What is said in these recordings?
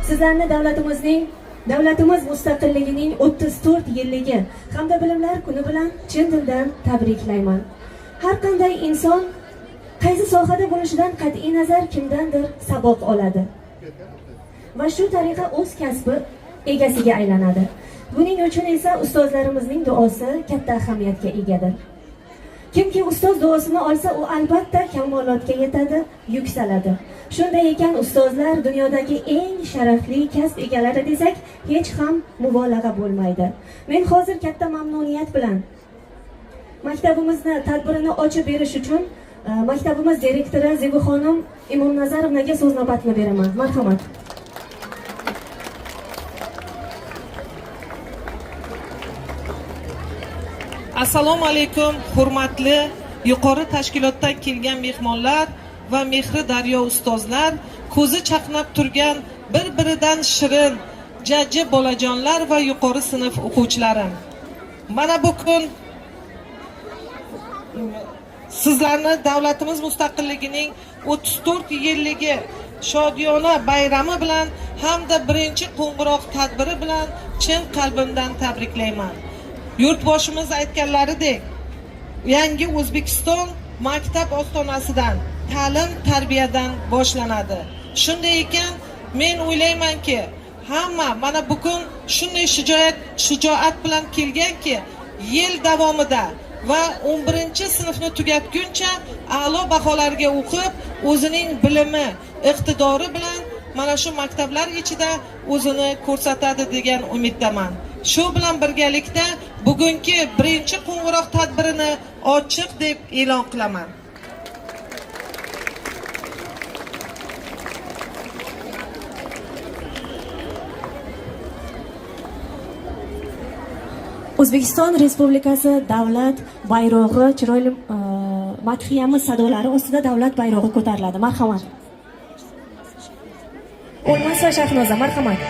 Sizlarni davlatimiz mustaqilligining 34 yilligi hamda bilimlar kuni bilan chin dildan tabriklayman. Har qanday inson qaysi sohada bo'lishidan qat'iy nazar kimdandir saboq oladi va shu tariqa o'z kasbi egasiga aylanadi. Buning uchun esa ustozlarimizning duosi katta ahamiyatga egadir. Kimki ustoz duosini olsa, u albatta kamolotga yetadi, yuksaladi. Shunday ekan, ustozlar dunyodagi eng sharafli kasb egalari desak, hech ham mubolag'a bo'lmaydi. Men hozir katta mamnuniyat bilan maktabimizni tadbirini ochib berish uchun maktabimiz direktori Zebuxonim Imomnazarovnaga so'z navbatini beraman. Marhamat. Assalomu alaykum, hurmatli yuqori tashkilotdan kelgan mehmonlar va mehri daryo ustozlar, ko'zi chaqnab turgan bir-biridan shirin, jajji bolajonlar va yuqori sinf o'quvchilarim. Mana bu kun sizlarni davlatimiz mustaqilligining 34 yilligi shodiyona bayrami bilan hamda birinchi qo'ng'iroq tadbiri bilan chin qalbimdan tabriklayman. Yurtboshimiz aytganlaridek, yangi O'zbekiston maktab ostonasidan, ta'lim tarbiyadan boshlanadi. Shunday ekan, men o'ylaymanki, hamma mana bugun shunday shijoat bilan kelganki, yil davomida va 11-sinfni tugatguncha a'lo baholarga o'qib, o'zining bilimi, iqtidori bilan mana shu maktablar ichida o'zini ko'rsatadi degan umiddaman. Shu bilan birgalikda bugungi birinchi qo'ng'iroq tadbirini ochiq deb e'lon qilaman. O'zbekiston Respublikasi davlat bayrog'i chiroyli madhiyamiz sadolari ostida davlat bayrog'i ko'tariladi. Marhamat. O'lmas va Shahnoza, marhamat.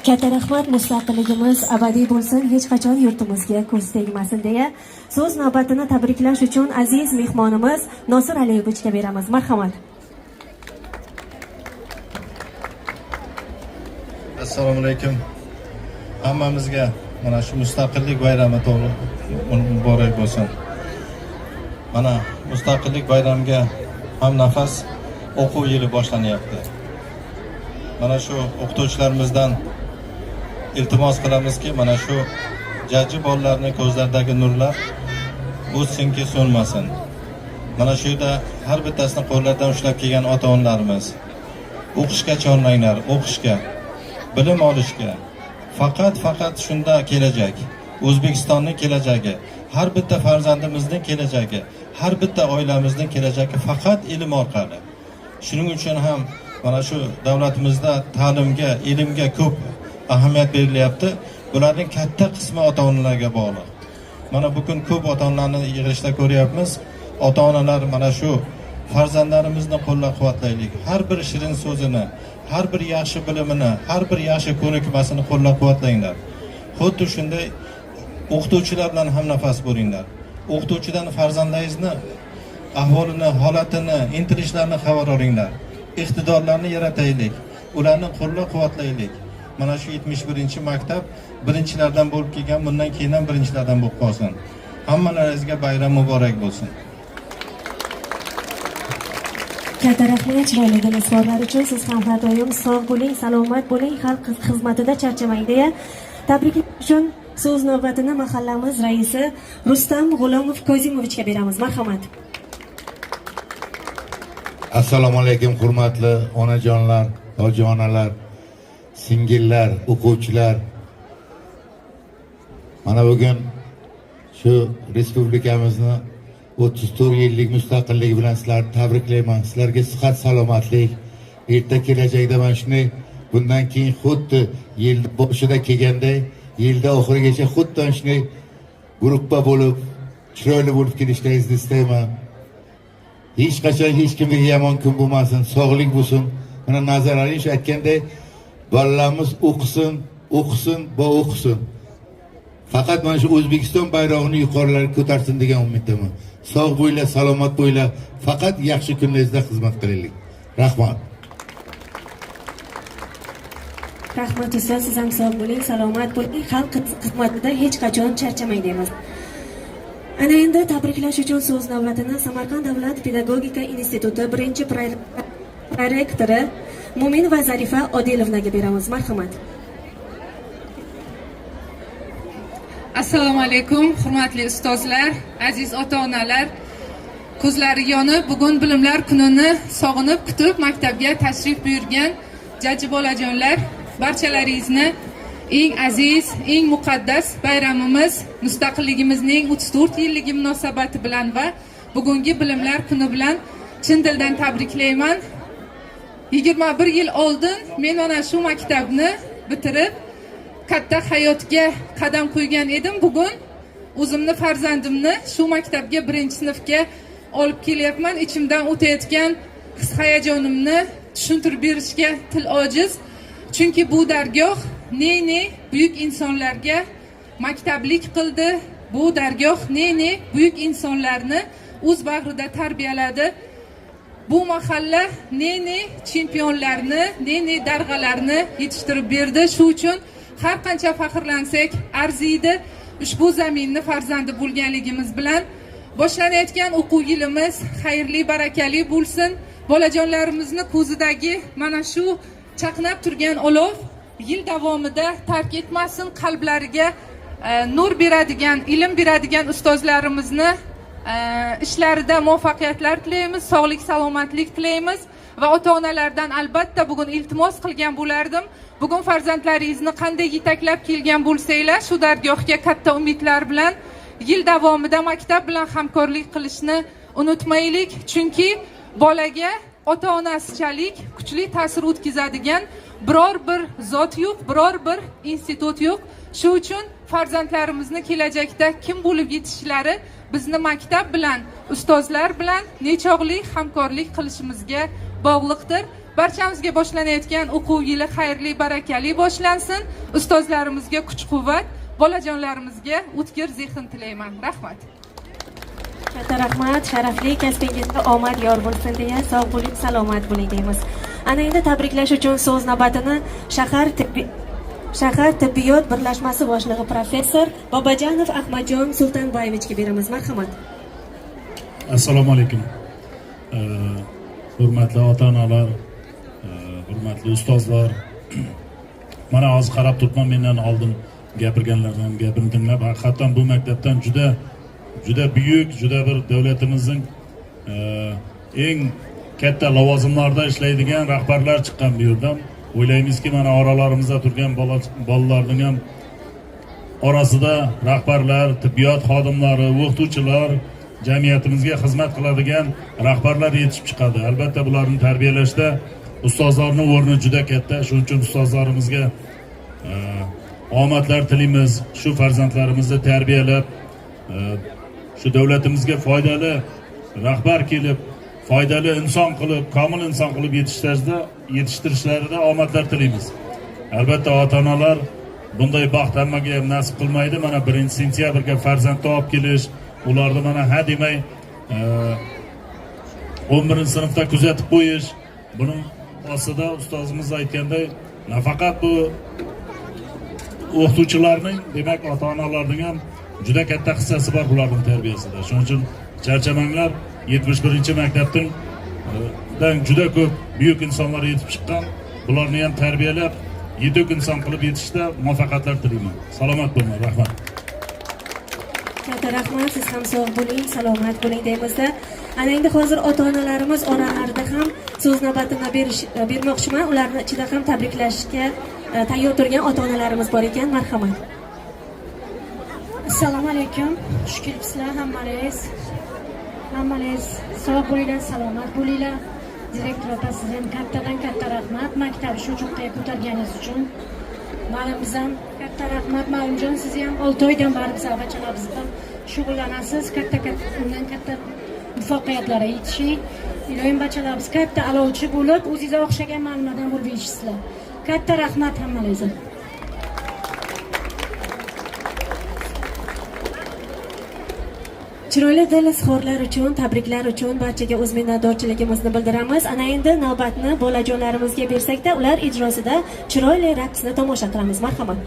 Katta rahmat, mustaqilligimiz abadiy bo'lsin, hech qachon yurtimizga ko'z tegmasin deya so'z navbatini tabriklash uchun aziz mehmonimiz Nosir Aliyevichga beramiz. Marhamat. Assalomu alaykum. Hammamizga mana shu mustaqillik bayrami muborak bo'lsin. Mana mustaqillik bayramiga ham nafas o'quv yili boshlanyapti. Mana shu o'qituvchilarimizdan iltimos qilamizki, mana shu jajji bolalarning ko'zlaridagi nurlar o'chsinki so'nmasin. Mana shu yerda har bittasini qo'llaridan ushlab kelgan ota-onalarimiz o'qishga chorlanglar, o'qishga, bilim olishga. Faqat shunda kelajak. O'zbekistonning kelajagi, har bitta farzandimizning kelajagi, har bitta oilamizning kelajagi faqat ilm orqali. Shuning uchun ham mana shu davlatimizda ta'limga, ilmga ko'p ahamiyat berilyapti. Bularning katta qismi ota-onalarga bog'liq. Mana bugun ko'p ota-onalarni yig'ilishda ko'ryapmiz. Ota-onalar mana shu farzandlarimizni qo'llab-quvvatlaylik. Har bir shirin so'zini, har bir yaxshi bilimini, har bir yaxshi ko'nikmasini qo'llab-quvvatlanglar. Xuddi shunday o'qituvchilar bilan ham nafas bo'linglar. O'qituvchidan farzandlaringizni ahvolini, holatini, intilishlarini xabar olinglar. Iqtidorlarni yarataylik. Ularni qo'llab-quvvatlaylik. Mana shu 71-maktab birinchilardan bo'lib kelgan, bundan keyin ham birinchilardan bo'lib qolsin. Hammalaringizga bayram muborak bo'lsin. Katta rahmat chiroyli so'zlar uchun. Siz ham har doim sog' bo'ling, salomat bo'ling, xalq xizmatida charchamang deya tabriklash uchun so'z navbatini mahallamiz raisi Rustam G'ulomov Kozimovichga beramiz. Marhamat. Assalomu alaykum hurmatli onajonlar, ojonalar, singillar, o'quvchilar. Mana bugun shu respublikamizni 34 yillik mustaqilligi bilan sizlarni tabriklayman. Sizlarga sihat, salomatlik, erta kelajakda mana shunday bundan keyin xuddi yil boshida kelganday, yilda oxirigacha xuddi shunday guruhga bo'lib, chiroyli bo'lib kelishlaringizni istayman. Hech qachon hech kimga yomon kun bo'lmasin, sog'lik bo'lsin. Mana Nazar Aliyev aytganday, bolalarimiz o'qisin, o'qisin. Faqat mana shu O'zbekiston bayrog'ini yuqorilariga ko'tarsin degan umiddaman. Sog' bo'linglar, salomat bo'linglar. Faqat yaxshi kunlaringizda xizmat qilaylik. Rahmat. Rahmat ustoz, siz ham sog' bo'ling, salomat bo'ling. Xalq xizmatida hech qachon charchamang deymiz. Ana endi tabriklash uchun so'z navbatini Samarqand davlat pedagogika instituti birinchi prorektori Mo'min va Zarifa Odilovnaga beramiz. Marhamat. Assalomu alaykum, hurmatli ustozlar, aziz ota-onalar. Ko'zlari yonib, bugun bilimlar kunini sog'inib kutib maktabga tashrif buyurgan jajji bolajonlar, barchalaringizni eng aziz, eng muqaddas bayramimiz, mustaqilligimizning 34 yilligi munosabati bilan va bugungi bilimlar kuni bilan chin dildan tabriklayman. 21 yil oldin men mana shu maktabni bitirib katta hayotga qadam qo'ygan edim. Bugun o'zimni farzandimni shu maktabga 1-sinfga olib kelyapman. Ichimdan o'tayotgan his-hayajonimni tushuntirib berishga til ojiz. Chunki bu dargoh ne buyuk insonlarga maktablik qildi. Bu dargoh ne buyuk insonlarni o'z bag'rida tarbiyaladi. Bu mahalla ne chempionlarni, ne darg'alarni yetishtirib berdi. Shu uchun har qancha faxrlansak arziydi. Ushbu zaminni farzandi bo'lganligimiz bilan boshlanayotgan o'quv yilimiz xayrli, barakali bo'lsin. Bolajonlarimizni ko'zidagi mana shu chaqnab turgan olov yil davomida tark etmasin. Qalblariga nur beradigan, ilm beradigan ustozlarimizni ishlarida muvaffaqiyatlar tilaymiz, sog'lik, salomatlik tilaymiz va ota-onalardan albatta bugun iltimos qilgan bo'lardim. Bugun farzandlaringizni qanday yetaklab kelgan bo'lsanglar, shu dargohga katta umidlar bilan yil davomida maktab bilan hamkorlik qilishni unutmaylik. Chunki bolaga ota-onasichalik kuchli ta'sir o'tkazadigan biror bir zot yo'q, biror bir institut yo'q. Shu uchun farzandlarimizni kelajakda kim bo'lib yetishishlari bizni maktab bilan, ustozlar bilan nechog'lik hamkorlik qilishimizga bog'liqdir. Barchamizga boshlanayotgan o'quv yili xayrli, barakali boshlansin. Ustozlarimizga kuch-quvvat, bolajonlarimizga o'tkir zehn tilayman. Rahmat. Katta rahmat, sharafli kasbingizda omad yor bo'lsin deya sog' bo'ling, salomat bo'ling deymiz. Ana endi tabriklash uchun so'z navbatini shahar shahar tibbiyot birlashmasi boshlig'i professor Bobojanov Ahmadjon Sultonboyevichga beramiz. Marhamat. Assalomu alaykum. Hurmatli ota-onalar, hurmatli ustozlar. Mana hozir qarab turibman, mendan oldin gapirganlardan gapini tinglab, haqiqatan bu maktabdan juda buyuk, juda bir davlatimizning eng katta lavozimlarda ishlaydigan rahbarlar chiqqan bu yerdan. O'ylaymizki, mana oralarimizda turgan bolalarning ham orasida rahbarlar, tibbiyot xodimlari, o'qituvchilar, jamiyatimizga xizmat qiladigan rahbarlar yetishib chiqadi. Albatta bularni tarbiyalashda ustozlarning o'rni juda katta. Shuning uchun ustozlarimizga omadlar tilaymiz. Shu farzandlarimizni tarbiyalab, shu davlatimizga foydali rahbar kelib, foydali inson qilib, komil inson qilib yetishtirishlarida omadlar tilaymiz. Albatta ota-onalar bunday baxt hammaga ham nasib qilmaydi. Mana 1-sentyabrga farzandni olib kelish, ularni mana ha demay 11-sinfda kuzatib qo'yish, buning ostida ustozimiz aytganday, nafaqat bu o'qituvchilarning, demak ota-onalarning ham juda katta hissasi bor bularning tarbiyasida. Shuning uchun charchamanglar, 71-maktabdan juda ko'p buyuk insonlar yetib chiqqan. Bularni ham tarbiyalab, yetuk inson qilib yetishda muvaffaqiyatlar tilayman. Salomat bo'linglar, rahmat. Katta rahmat, siz ham sog' bo'ling, salomat bo'ling deymizda. Ana endi hozir ota-onalarimiz oralarida ham so'z navbatini bermoqchiman. Ularni ichida ham tabriklashga tayyor turgan ota-onalarimiz bor ekan. Marhamat. Assalomu alaykum. Xush kelibsizlar hammalaringiz. Hammalaringiz sog' bo'linglar, salomat bo'linglar. Direktor opa, sizga ham kattadan katta rahmat. Maktabni shu cho'qqiga ko'targaningiz uchun. Ma'lum biz ham katta rahmat. Ma'lumjon, siz ham 6 oydan beri biz bachalaringiz bilan shug'ullanasiz. Katta muvaffaqiyatlarga yetishing. Ilohim bachalarimiz katta a'lochi bo'lib, o'zingizga o'xshagan ma'lumotdan bo'lib yetishsizlar. Katta rahmat hammalaringizga. Chiroyli dil izhorlar uchun, tabriklar uchun barchaga o'z minnatdorchiligimizni bildiramiz. Ana endi navbatni bolajonlarimizga bersakda, ular ijrosida chiroyli raqsni tomosha qilamiz. Marhamat.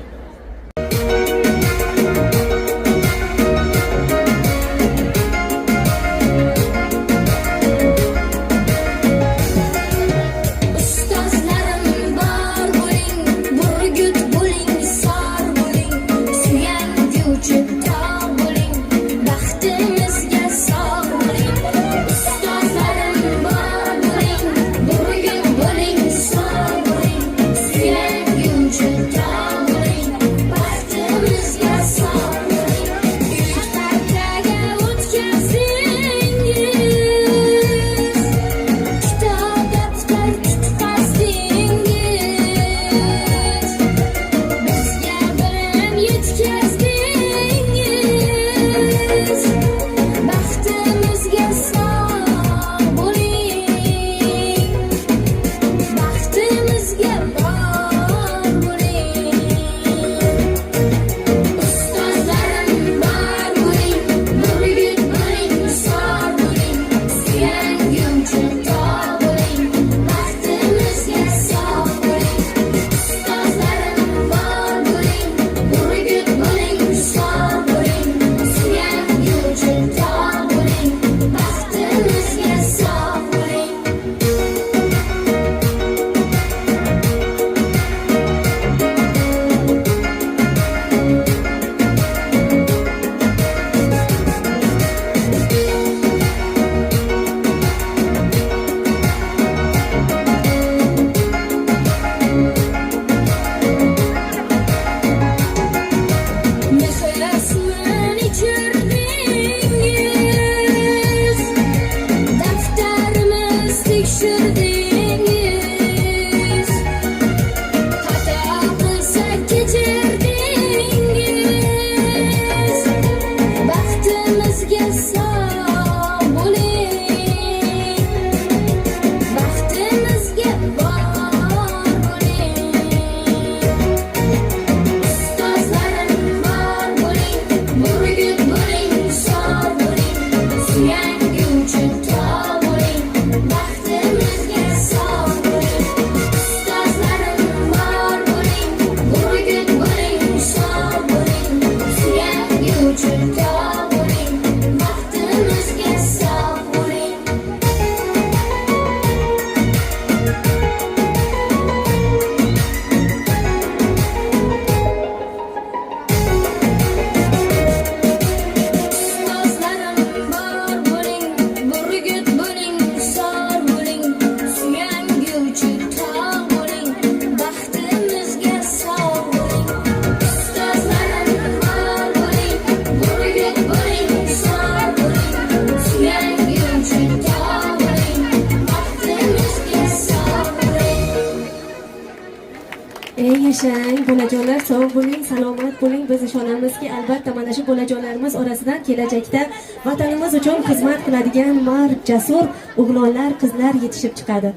yashang bolajonlar, sog' bo'ling, salomat bo'ling. Biz ishonamizki, albatta mana shu bolajonlarimiz orasidan kelajakda vatanimiz uchun xizmat qiladigan mard, jasur o'g'lonlar, qizlar yetishib chiqadi.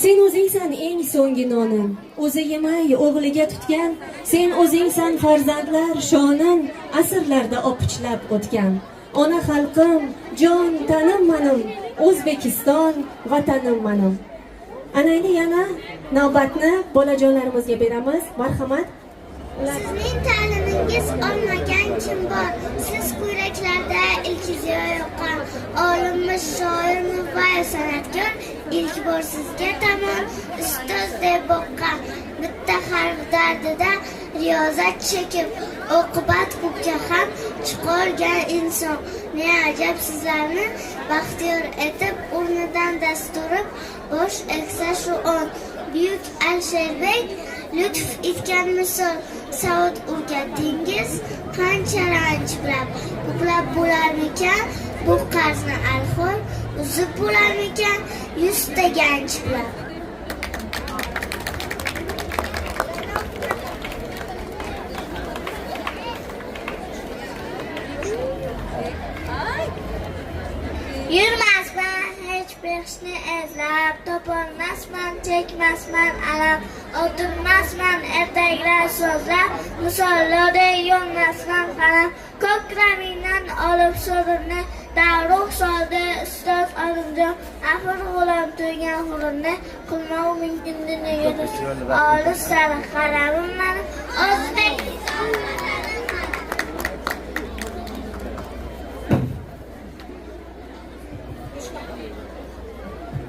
Sen o'zingsan eng so'nggi nonim, o'zi yemay o'g'liga tutgan. Sen o'zingsan farzandlar shonin, asrlarda opichlab o'tgan. Ona xalqim, jon tanim menim, O'zbekiston vatanim menim. Ana endi yana navbatni bolajonlarimizga beramiz. Marhamat. Sizning ta'limingiz olmagan kim bor? Siz ko'ylaklarda ilk ziyo yoqqan olimmiz, shoirmi va sanatkor ilk bor sizga tomon ustoz deb boqqan. Bitta harf dardida riyozat chekib oqibat ko'kka ham chiqargan inson. Ne ajab sizlarni baxtiyor etib o'rnidan dasturib bosh eksa shu on. Buyuk Alisherbek lutf etgan misol savat o'rgatdingiz qancha ranj bilan ko'plab bo'larmikan bu qarzni alhol uzib bo'larmikan 100 ta ganj bilan. Yurmasman hech bir ishni izlab, topolmasman, chekmasman alam, o'tirmasman ertaklar so'zlab, misollardek yo'lmasman qalam. Ko'kramingdan olib so'zimni davruh soldi ustoz Olimjon, afr g'ulam to'ygan xurimni qilmoq mumkin dunyoda olis sari qalamim mani O'zbekiston.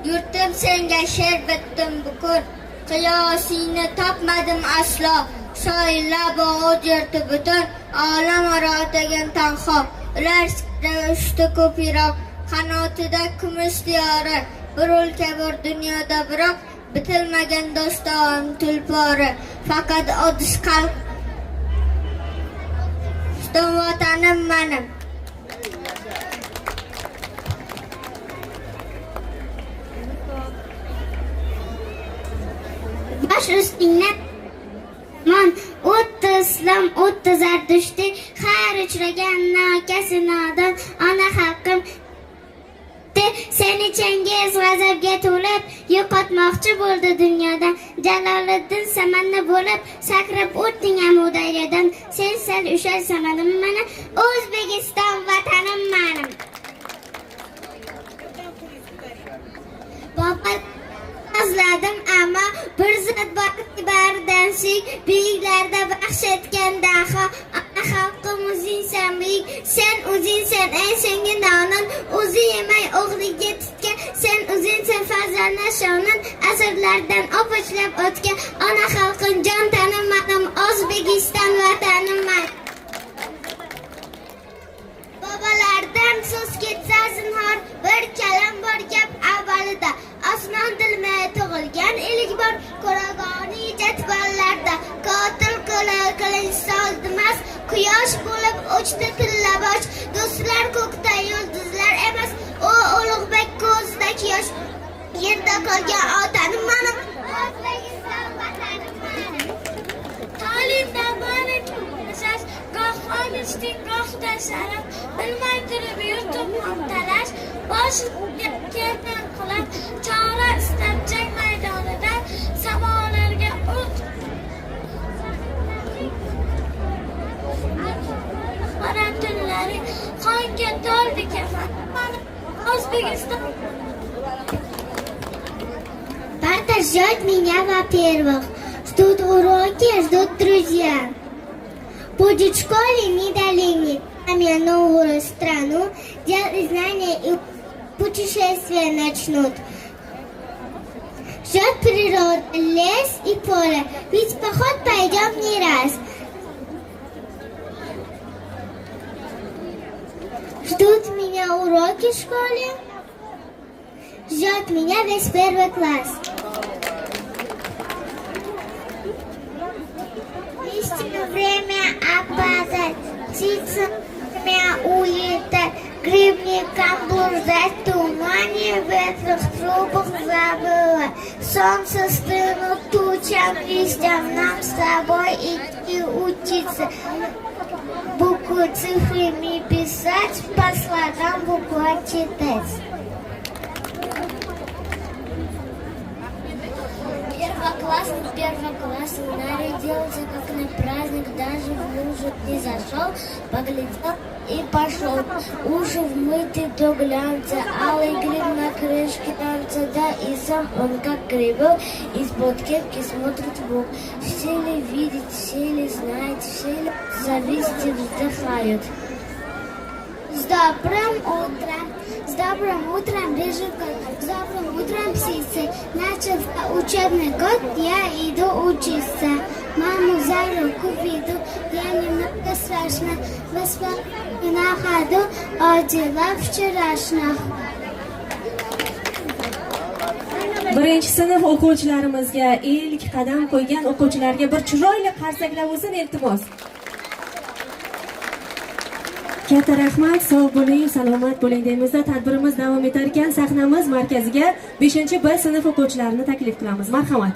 Yurtim senga she'r bitdim bukur, qiyosingni topmadim aslo. Shoirlar bog'i yurti butun, olam aro atagan tanho. Ular uchdi ko'piroq, qanotida kumush diyori. Bir o'lka bor dunyoda biroq, bitilmagan doston tulpori. Faqat ojiz qalb, vatanim menim. Baş üstüne man o'tdi islom, o'tdi zardushti, har uchragan nokasinodan ona xalqim seni Changiz g'azabga to'lib yo'qotmoqchi bo'ldi dunyodan. Jaloliddin samanni bo'lib sakrab o'tding amudayradan. Sen sal ushalsan mana O'zbekiston vatanim menim. Baba azladim ammo bir zot borki baridan suyuk, buyuklarda baxsh etgan daho. Ana xalqim o'zingsan buyuk, sen o'zingsan eng so'nggi nonin, o'zi yemay o'g'liga tutgan. Sen o'zingsan farzandlar shonin, asrlardan opichlab o'tgan. Ona xalqim jon tanim menim, O'zbekiston vatanim menim. Babalardan so'z ketsa zinhor, bir kalam bor gap avvalida. Osmon dilmay tug'ilgan ilik bor, ko'ragoni jadvallarda. Qotil qo'li qilinch soldimas, quyosh bo'lib o'chdi tillabosh. Do'stlar ko'kda yulduzlar emas, o ulug'bek ko'zdagi yosh. Yerda qolgan otanim menim, O'zbekiston vatanim menim. Ta'limda barik yashash, goh xolishding, gohda sharaf. Bilmay turib yurtim talash, boshimga kelgan qilib chora istab jang maydonida samolarga o't. Mana tunlari qonga to'ldi kafan. O'zbekiston. Партия ждет меня, во-первых. Ждут уроки, ждут друзья. Будет в школе медаление. Там я новую страну, делать знания и путешествия начнут. Ждет природа, лес и поле. Ведь в поход пойдем не раз. Ждут меня уроки в школе. Ждет меня весь первый класс. Истину время опаздать, птица меня улетает, грибникам блуждать в тумане, в ветрах трубах забыла. Солнце стынут тучам, листьям нам с тобой идти учиться. Буквы цифрами писать, по слогам буквы читать. Первоклассный нарядился, как на праздник, даже в лужу не зашел, поглядел и пошел. Уши вмыты до глянца, алый гриб на крышке танца, да и сам он как грибок, из-под кепки смотрит в бок. Все ли видят, все ли знают, все ли зависти вздыхают. С добрым утром, Рыжика, с добрым утром, птицы. Начался учебный год, я иду учиться. Маму за руку веду, я немного страшно. Воспоминания на ходу о делах вчерашних. Birinchi sinf o'quvchilarimizga, ilk qadam qo'ygan o'quvchilarga bir chiroyli qarsaklab o'sin iltimos. Katta rahmat, sog' bo'ling, salomat bo'ling deymizda tadbirimiz davom etar ekan, sahnamiz markaziga 5-B sinf o'quvchilarini taklif qilamiz. Marhamat.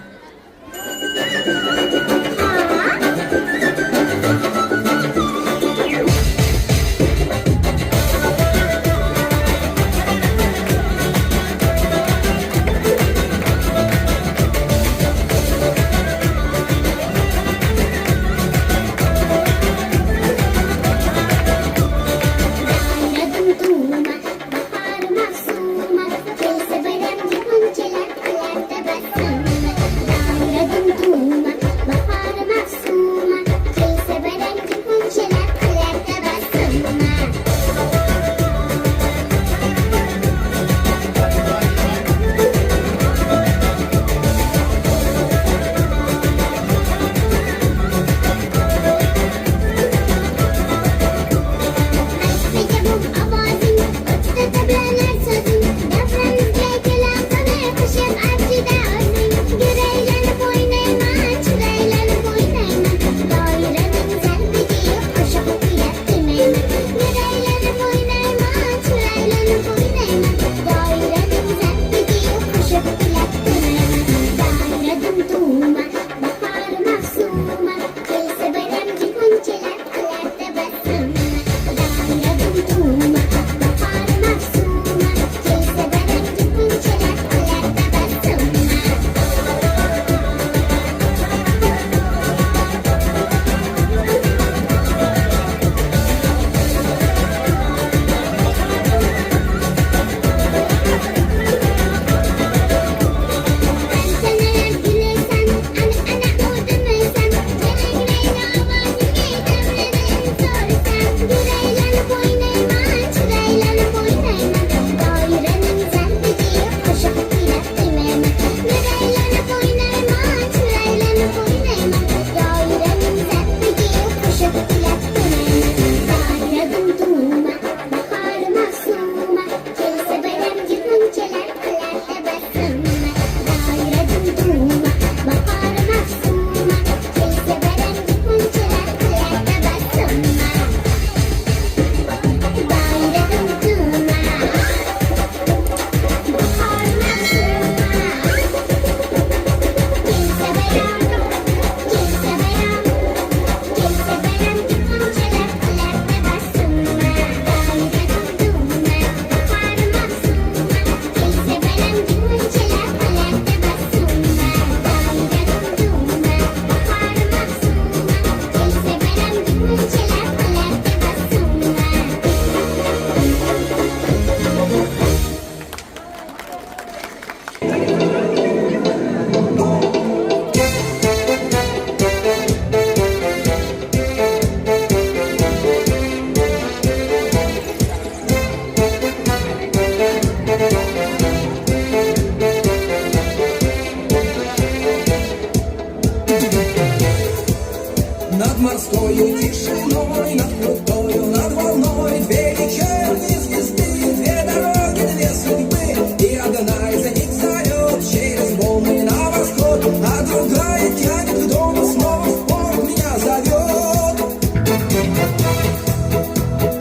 Над морскою тишиной, над крутою, над волной две вечерние звезды, две дороги, две судьбы. И одна из них зовет через волны на восход, а другая тянет к дому, снова в порт меня зовет.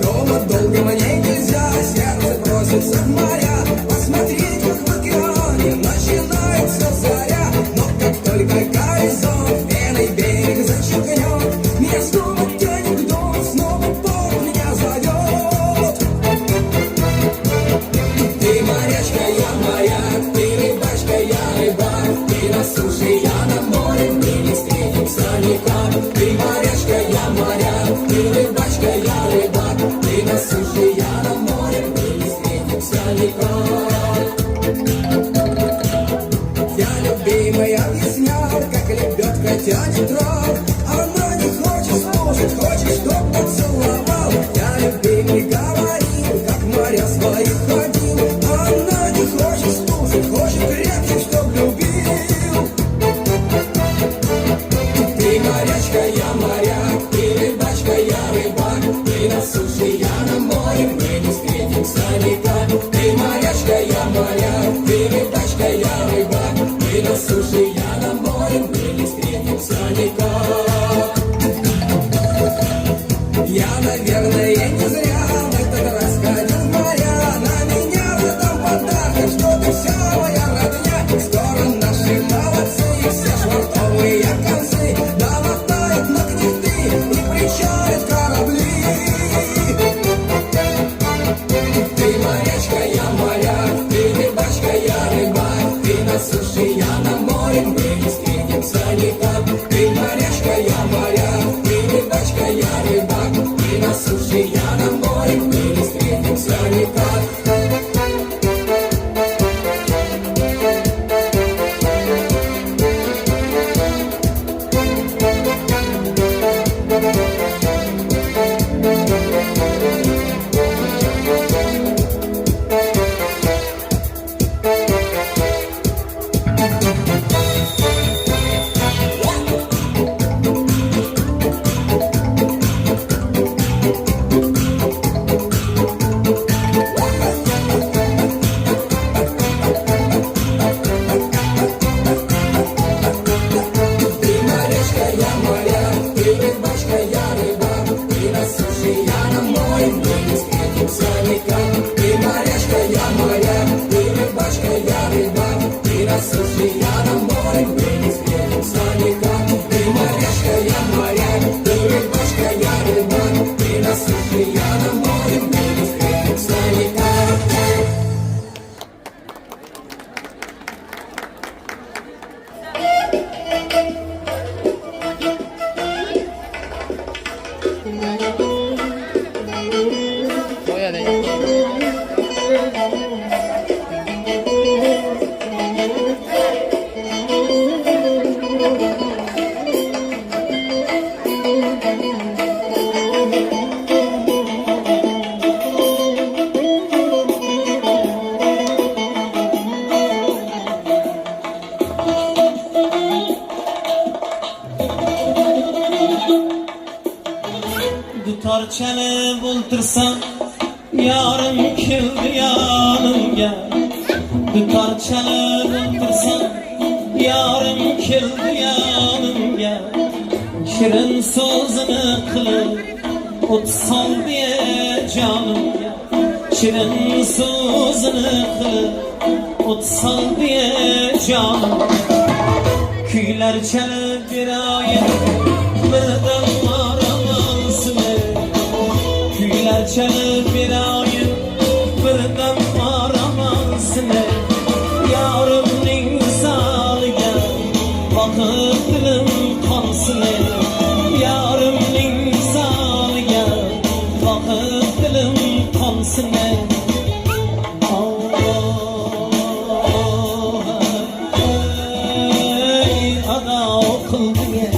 Дома долго мне нельзя, сердце просится в моря, посмотреть, как в океане начинается заря. я не трав. Она не хочет слушать, хочет, чтоб поцеловал. Я любви не говорил, как моря своих ходил. Она не хочет слушать, хочет крепче, чтоб любил. Ты морячка, я моряк, ты рыбачка, я рыбак. Ты на суше, я на море, мы не встретимся никак. Ты морячка, я моряк, ты рыбачка, я рыбак. Ты на суше, я на море, мы не встретимся никак. Я, наверное, не зря в этот раз ходил в моря. На меня в этом подарках, что ты вся моя родня. Стороны наши молодцы, все швартовые концы. Да мотают на кнехты и причалят корабли. Ты морячка, я моряк, ты рыбачка, я рыбак. Ты на суше, я на море, мы не встретимся никак. Ты морячка, я моряк, ты рыбачка, я рыбак. Ты на суше, я на море, мы не встретимся никак. Dutar çalıp oltursam yarım kildi yanımga. Dutar çalıp oltursam yarım kildi yanımga. Şirin sözünü kılıp otsal diye canımga. Şirin sözünü kılıp otsal diye canımga. Kuylar çalıp bir ayet birden Kuylar çalıp bir ayın birden aramasını Yarımning misaliga bakıp dilim kansını Yarımning misaliga bakıp dilim kansını Allah ey ana okul diye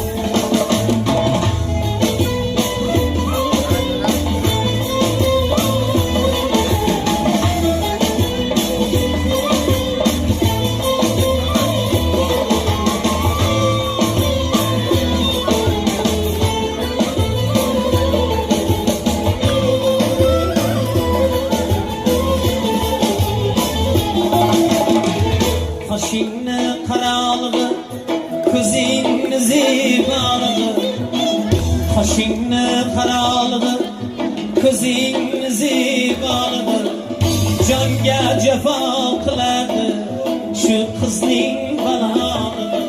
Kaşınlı karalığı, kızın zibalığı Kaşınlı karalığı, kızın zibalığı Canga cefa kılardı şu kızning balalığı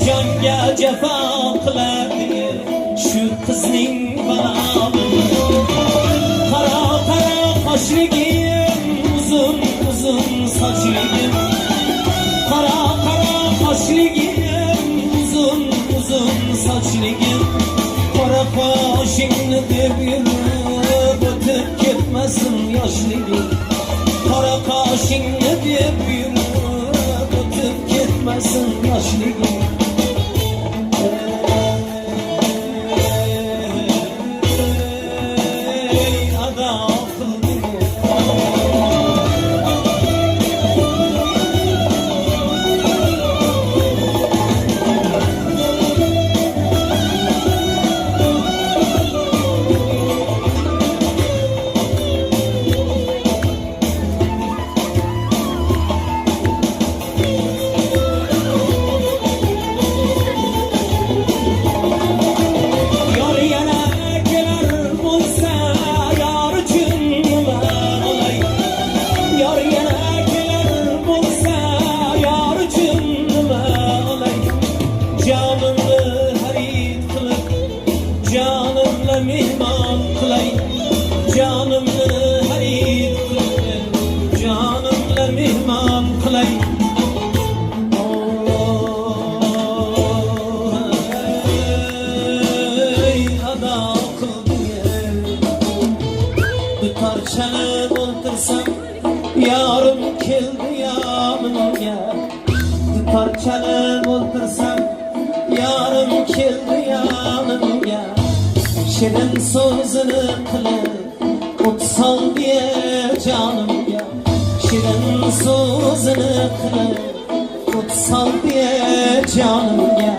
Canga cefa kılardı şu kızning balalığı Kara kara kaşligim, uzun uzun saçligim Kara kara kaşligim, uzun uzun saçligim Kara kaşını deb yürüp ötüp gitmesin yaşligim Kara kaşını deb yürüp ötüp gitmesin yaşligim Canımı harid kılay, canımla mehman kılay. Ey ada kıldım parçalanıp o'ltirsam yarim keldi yanimga parchalanib o'ltirsam yarim keldi yanimga shirin so'zini qilib o't sol diye jonimga shirin so'zini qilib o't sol diye jonimga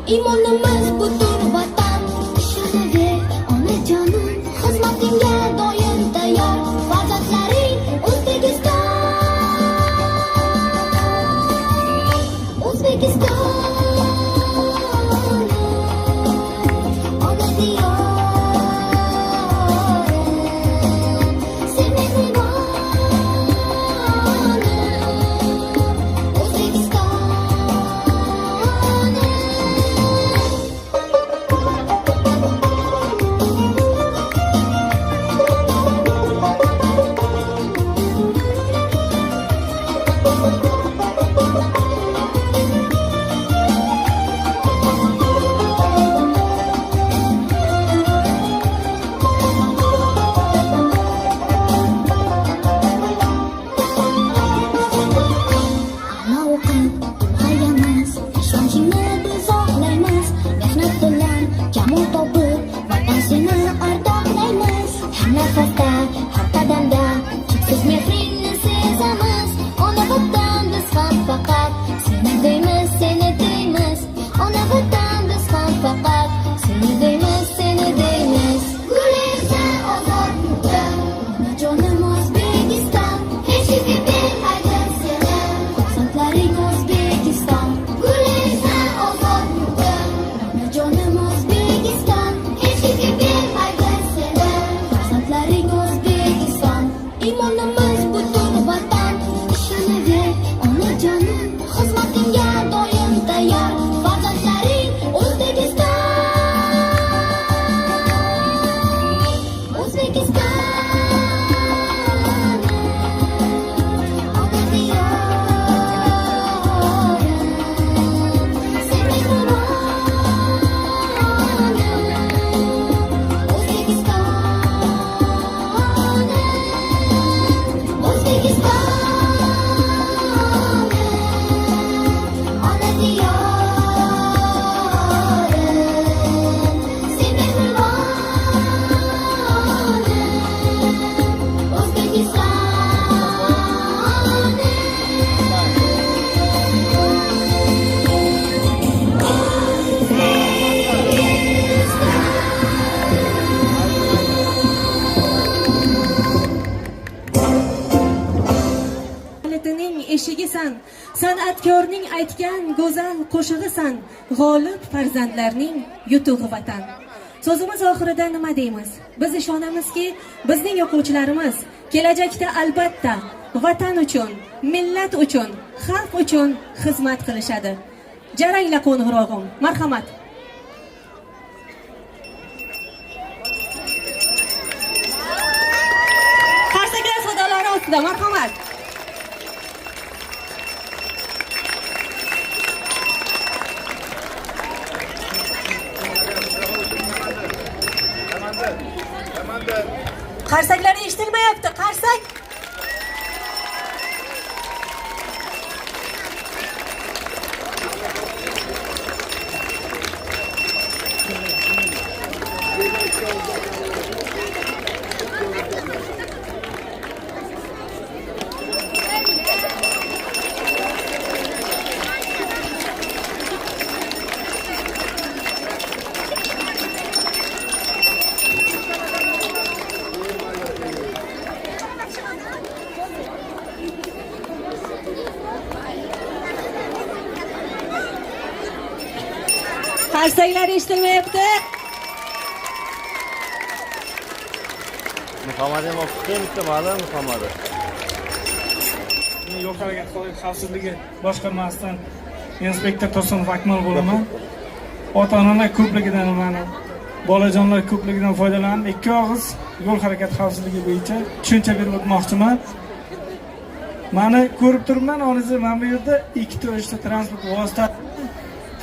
İmanımız budur vatan, ishonadi onajonim, xizmatingga doim tayyor, farzandlaring O'zbekiston, O'zbekiston, ona diyorim, sen mehribonim, O'zbekiston. O'zbekiston. qo'shig'isan, san'atkorning aytgan go'zal qo'shig'isan, g'olib farzandlarning yutug'i vatan. So'zimiz oxirida nima deymiz? Biz ishonamizki, bizning o'quvchilarimiz kelajakda albatta vatan uchun, millat uchun, xalq uchun xizmat qilishadi. Jarangla qo'ng'irog'im. Marhamat. Qarsaklar sadolari ostida marhamat. Qarsaklar eshitilmayapti. Qarsak. Qarsaklar eshitilmayapti. Muhammad ham o'qitdi, ma'lum Muhammad. Yo'l harakat xavfsizligi boshqarmasidan inspektor Tursunov Akmal bo'laman. Ota-onalar ko'pligidan mana bolajonlar ko'pligidan foydalanib ikki og'iz yo'l harakat xavfsizligi bo'yicha tushuncha berib o'tmoqchiman. Mana ko'rib turibman, hozir mana bu yerda ikkita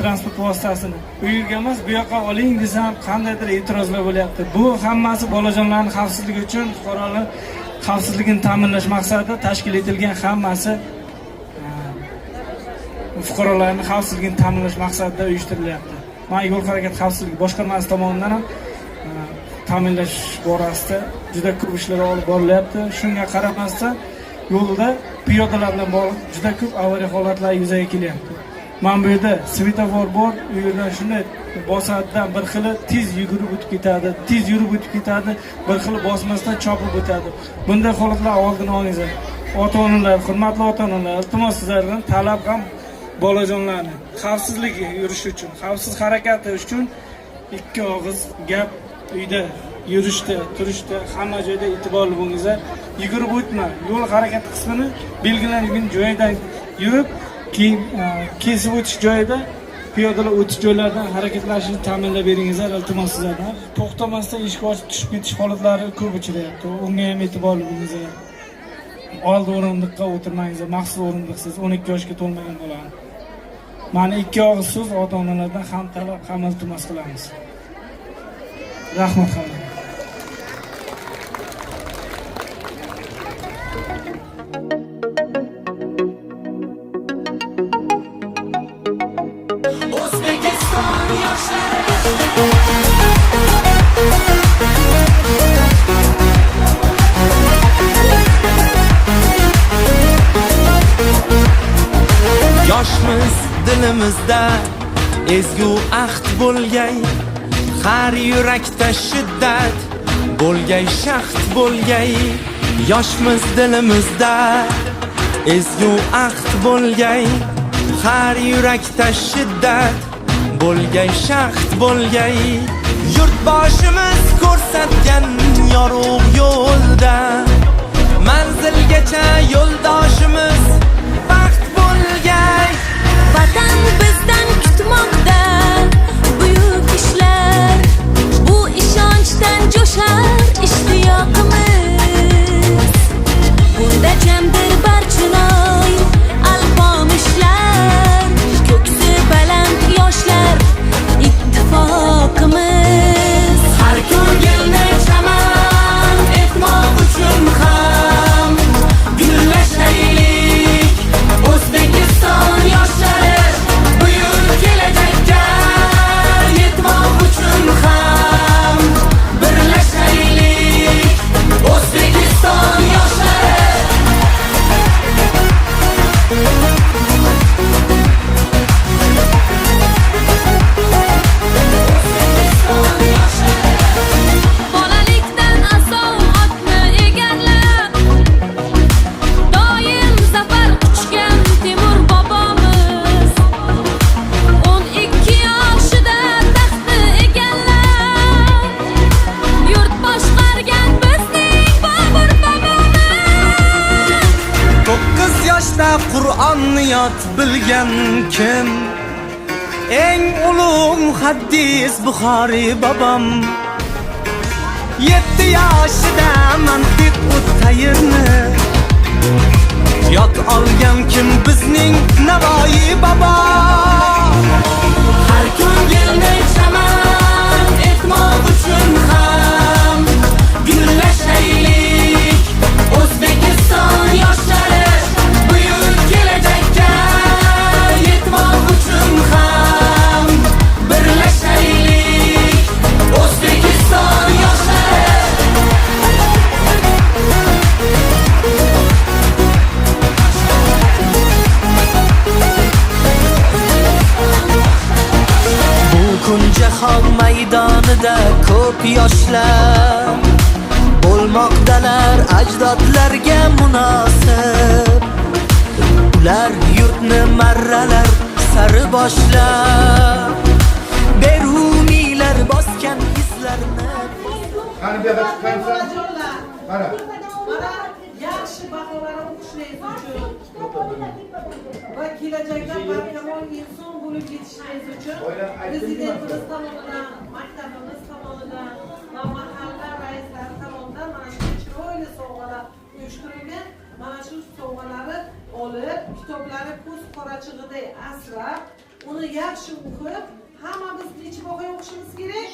transport vositasini u yerga emas bu yoqqa oling desam qandaydir e'tirozlar bo'lyapti. Bu hammasi bolajonlarning xavfsizligi uchun, fuqarolar xavfsizligini ta'minlash maqsadida tashkil etilgan, hammasi fuqarolarning xavfsizligini ta'minlash maqsadida uyushtirilyapti. Mana yo'l harakat xavfsizligi boshqarmasi tomonidan ham ta'minlash borasida juda ko'p ishlar olib borilyapti. Shunga qaramasdan yo'lda piyodalar bilan bog'liq juda ko'p avariya holatlari yuzaga kelyapti. Mana bu yerda svetofor bor, u yerdan shunday bosadidan bir xili tez yugurib o'tib ketadi, bir xili bosmasdan chopib o'tadi. Bunday holatlar oldini olingizlar. Ota-onalar, hurmatli ota-onalar, iltimos sizlardan talab ham bolajonlarni xavfsizligi yurish uchun, xavfsiz harakati uchun ikki og'iz gap uyda yurishda, turishda, hamma joyda e'tiborli bo'lingizlar. Yugurib o'tma, yo'l harakati qismini belgilangan joydan yurib, keyin kesib o'tish joyida piyodalar o'tish joylaridan harakatlashishni ta'minlab beringizlar, iltimos sizlardan. To'xtamasdan eshik ochib tushib ketish holatlari ko'p uchrayapti. Unga ham e'tiborli bo'lingizlar. Oldi o'rindiqqa o'tirmangizlar, maxsus o'rindiqsiz 12 yoshga to'lmagan bolani. Mana ikki og'iz so'z ota-onalardan ham talab, ham iltimos qilamiz. Rahmat xonam. Yoshmiz dilimizda ezgu ahd bo'lgay, har yurakda shiddat bo'lgay, shaxt bo'lgay. Yoshmiz dilimizda ezgu ahd bo'lgay, har yurakda shiddat bo'lgay, shaxt bo'lgay. Yurtboshimiz ko'rsatgan yorug' yo'lda manzilgacha yo'ldoshimiz baxt bo'lgay. Vatan bizdan kutmoqda buyuk ishlar, bu ishonchdan jo'shar ishtiyoqimiz. Bunda jamdir barchinoy alpomishlar, ko'ksi baland yoshlar ittifoqimiz. Har ko'ngilni chaman etmoq uchun ham gullashaylik. O'zbekiston yoshlari buyuk kelajakka yetmoq uchun ham birlashaylik. ahamiyat bilgan kim? Eng ulug' muhaddis Buxoriy bobom 7 yoshida mantiq o'tayirni yod olgan kim? Bizning Navoiy bobo. Har ko'ngilni chaman etmoq uchun ham gullashaylik O'zbekiston yoshlari buyuk kelajakka yetmoq uchun ham birlashaylik O'zbekiston yoshlari. Bu kun jahon maydonida ko'p yoshlar bo'lmoqdalar ajdodlarga munosib. Ular yurtni marralar sari boshlab beruniylar bosgan izlarni. Qani bu yoqqa chiqqansan? Qara. Mana yaxshi baholarni o'qishingiz uchun va kelajakda barkamol inson bo'lib yetishingiz uchun prezidentimiz tomonidan, maktabimiz tomonidan va mahalla raislari tomonidan mana shu chiroyli sovg'alar uyushtirilgan. Mana shu sovg'alarni olib, kitoblari ko'z qorachig'iday asrab, uni yaxshi o'qib, hammamiz necha bahoy o'qishimiz kerak?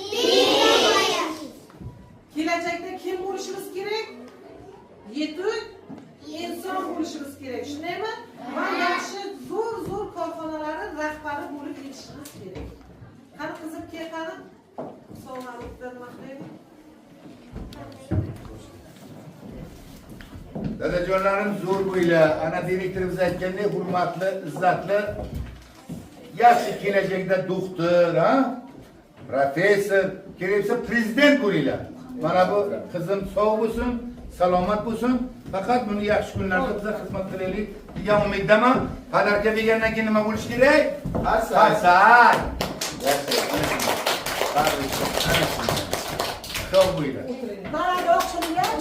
Kelajakda kim bo'lishimiz kerak? Yetuk inson bo'lishimiz kerak, shundaymi? Va yaxshi zo'r korxonalarning rahbari bo'lib yetishimiz kerak. Qani qizim qani? Sog'likdan maqtaydi. Dadajonlarim zo'r bo'ylar. Ana direktorimiz aytgandek, hurmatli, izzatli, yaxshi kelajakda doktor, ha? Professor, keraksa prezident bo'linglar. Mana bu qizim sog' bo'lsin, salomat bo'lsin. Faqat buni yaxshi kunlarda biza xizmat qilaylik degan umiddaman. Padarka bergandan keyin nima bo'lish kerak? Hasan. Sog' bo'ylar. Mana yo'qchilar.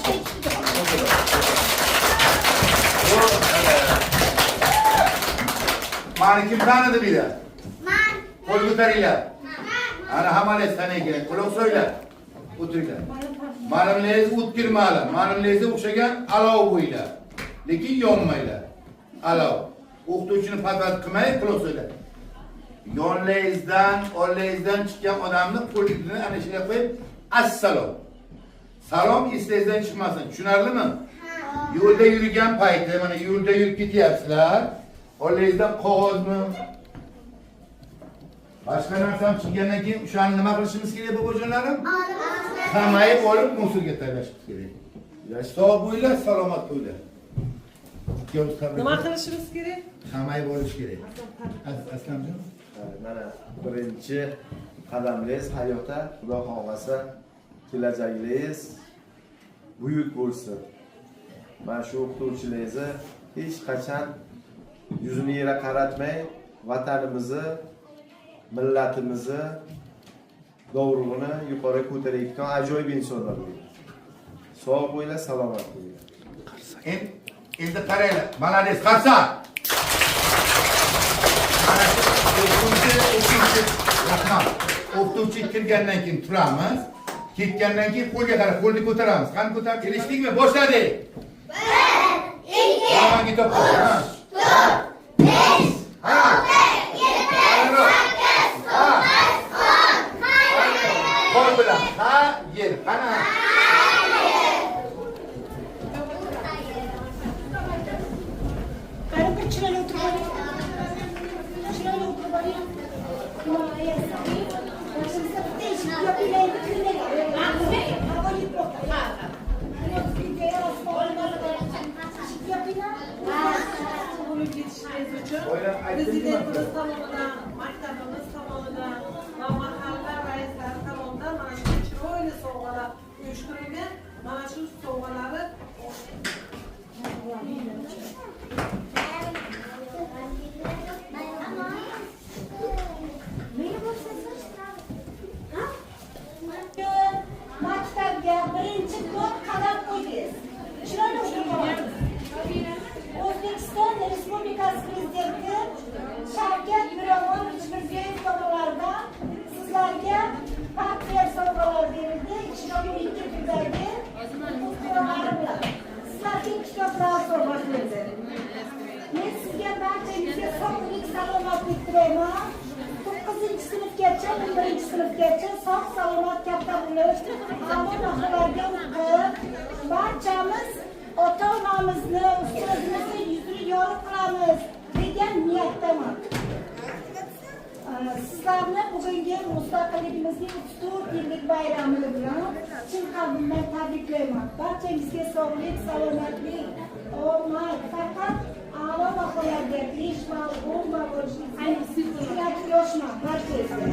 Mani kim tanıdı bir de? Kol ko'taringlar. Ana hammalar tanay kerak. Quloq so'ylar. O'tiringlar. Manimlaringiz o'tkirmanglar. Manimlaringizga o'xshagan alov bo'ylar. Lekin yonmanglar. Alov. O'qituvchini patvat qilmay, quloq so'ylar. Yonlaringizdan, oldingizdan chiqqan odamni qo'lini ana shunga qo'yib, assalom. Salom eslangizdan chiqmasin. Tushunarlimi? Yo'lda yurgan payti, mana yo'lda yurib ketyapsizlar. Oldingizdan qog'ozmi? Boshqa narsam chiqqandan keyin o'shani nima qilishimiz kerak bobojonlarim? Qamayib olib musulga tashlashimiz kerak. Sog' bo'ylar, salomat bo'ylar. Nima qilishimiz kerak? Qamayib olish kerak. Aslamjon? Mana birinchi qadamingiz hayotda, Xudo xohlasa kelajagingiz buyuk bo'lsin. Mana shu o'qituvchilaringizni hech qachon yuzini yere qaratmay, vatanimizni, millatimizni dovrug'ini yuqori ko'tarayotgan ajoyib insonlar bo'ladi. Sog' bo'ylar, salomat bo'ylar. Endi qaranglar, malades, qarsa. Mana o'qituvchi kirgandan keyin turamiz. Ketgandan keyin qo'lga qarab, qo'lni ko'taramiz. Qani ko'tarib kelishdikmi? Boshladik. 1 2 Hamma gitob. 4 5 6 7 8 9 10 qo'l bilan ha yer qana prezidentimiz tomonidan, maktabimiz tomonidan va mahalla raislari tomonidan mana shu chiroyli sovg'alar uyushtirilgan. Mana shu sovg'alarni maktabga birinchi to'rt qadam qo'ydingiz. Chiroyli o'tirib O'zbekiston Respublikasi Prezidenti Shavkat Miromonovich Mirziyoyev tomonidan sizlarga partiya sovg'alar berildi. 2022 yildagi sizlarga kitoblar sovg'a qilindi. Men sizga barchangizga sog'lik, salomatlik tilayman. 9-sinfgacha, 11-sinfgacha sog' salomat katta bo'lib, a'lo-baholarga o'qib, barchamiz ota-onamizni, ustozimizni yuzini yorug' qilamiz degan niyatdaman. Sizlarni bugungi mustaqilligimizning 34 yillik bayrami bilan chin qalbimdan tabriklayman. Barchangizga sog'lik, salomatlik, omad, faqat a'lo baholarga 5 ball, 10 ball bo'lishini tilashman barchangizga.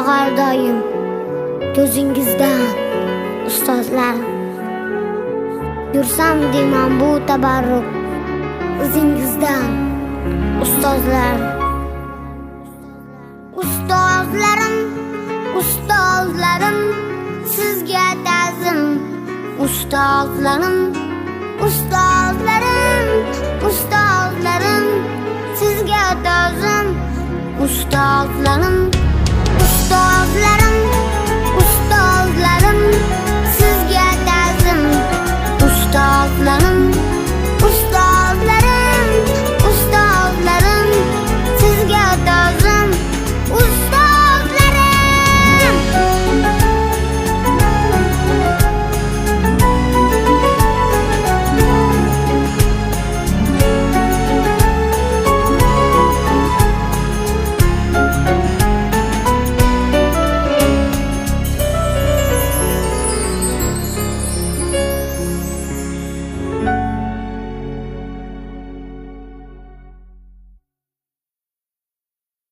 Har doim ko'zingizdan ustozlar yursam deyman bu tabarruk o'zingizdan ustozlar ustozlarim sizga ta'zim ustozlarim sizga ta'zim ustozlarim